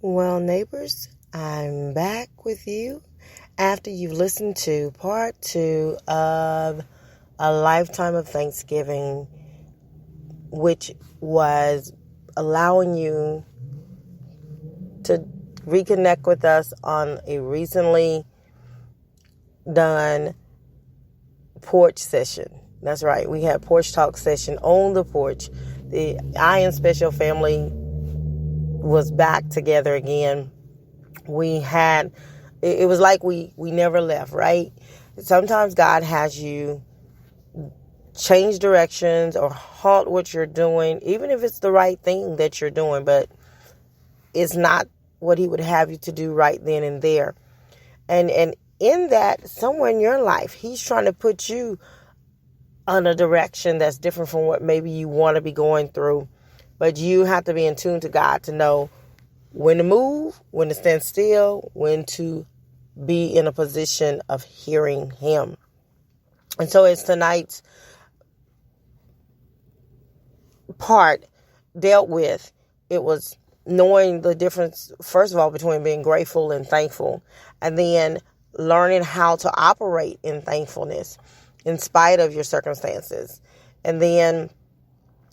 Well, neighbors, I'm back with you after you've listened to part 2 of A Lifetime of Thanksgiving, which was allowing you to reconnect with us on a recently done porch session. That's right. We had porch talk session on the porch. The I and Special family was back together again. We had, it was like we never left, right? Sometimes God has you change directions or halt what you're doing, even if it's the right thing that you're doing, but it's not what he would have you to do right then and there. And in that, somewhere in your life, he's trying to put you on a direction that's different from what maybe you want to be going through. But you have to be in tune to God to know when to move, when to stand still, when to be in a position of hearing him. And so as tonight's part dealt with, it was knowing the difference, first of all, between being grateful and thankful, and then learning how to operate in thankfulness in spite of your circumstances. And then,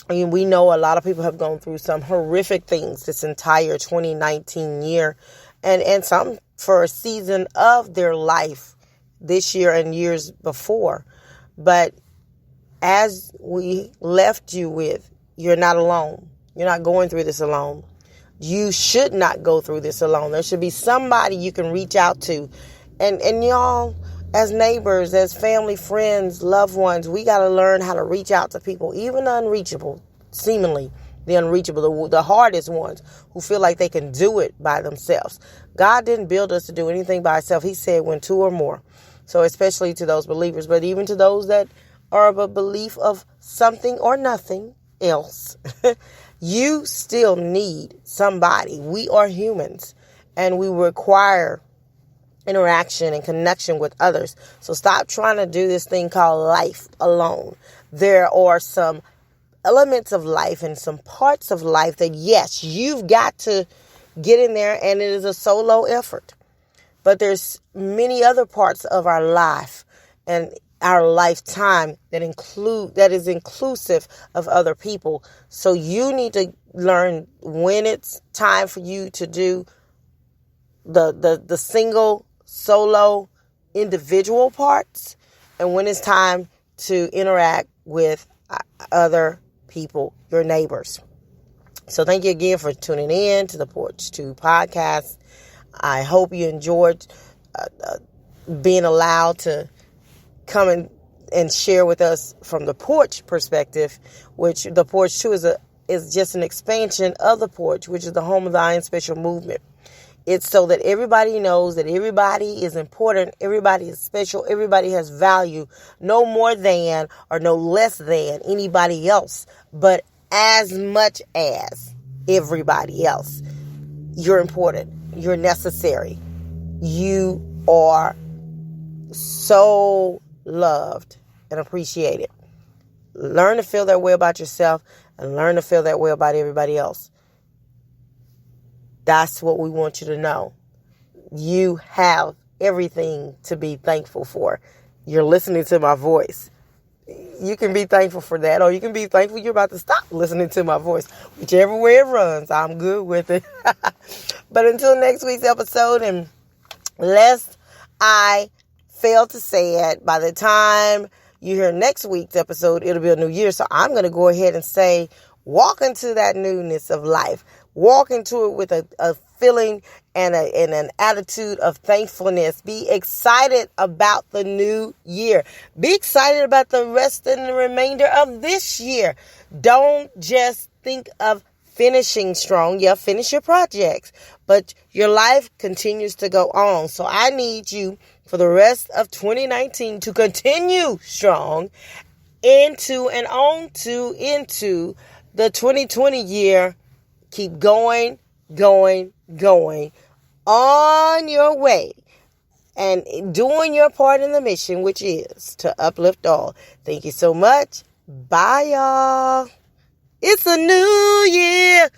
we know a lot of people have gone through some horrific things this entire 2019 year, and some for a season of their life this year and years before. But as we left you with, you're not alone. You're not going through this alone. You should not go through this alone. There should be somebody you can reach out to. And y'all, as neighbors, as family, friends, loved ones, we got to learn how to reach out to people, even the unreachable, seemingly the unreachable, the hardest ones who feel like they can do it by themselves. God didn't build us to do anything by ourselves. He said when two or more. So especially to those believers, but even to those that are of a belief of something or nothing else, you still need somebody. We are humans and we require interaction and connection with others. So stop trying to do this thing called life alone. There are some elements of life and some parts of life that, yes, you've got to get in there, and it is a solo effort. But there's many other parts of our life and our lifetime that is inclusive of other people. So you need to learn when it's time for you to do the single solo individual parts, and when it's time to interact with other people, your neighbors. So thank you again for tuning in to the Porch 2 podcast. I hope you enjoyed being allowed to come and share with us from the porch perspective, which the Porch 2 is just an expansion of the porch, which is the home of the I Am Special movement. It's so that everybody knows that everybody is important, everybody is special, everybody has value, no more than or no less than anybody else, but as much as everybody else. You're important. You're necessary. You are so loved and appreciated. Learn to feel that way about yourself and learn to feel that way about everybody else. That's what we want you to know. You have everything to be thankful for. You're listening to my voice. You can be thankful for that, or you can be thankful you're about to stop listening to my voice. Whichever way it runs, I'm good with it. But until next week's episode, and lest I fail to say it, by the time you hear next week's episode, it'll be a new year. So I'm going to go ahead and say, walk into that newness of life. Walk into it with a feeling and an attitude of thankfulness. Be excited about the new year. Be excited about the rest and the remainder of this year. Don't just think of finishing strong. Yeah, finish your projects, but your life continues to go on. So I need you for the rest of 2019 to continue strong into the 2020 year. Keep going on your way and doing your part in the mission, which is to uplift all. Thank you so much. Bye, y'all. It's a new year.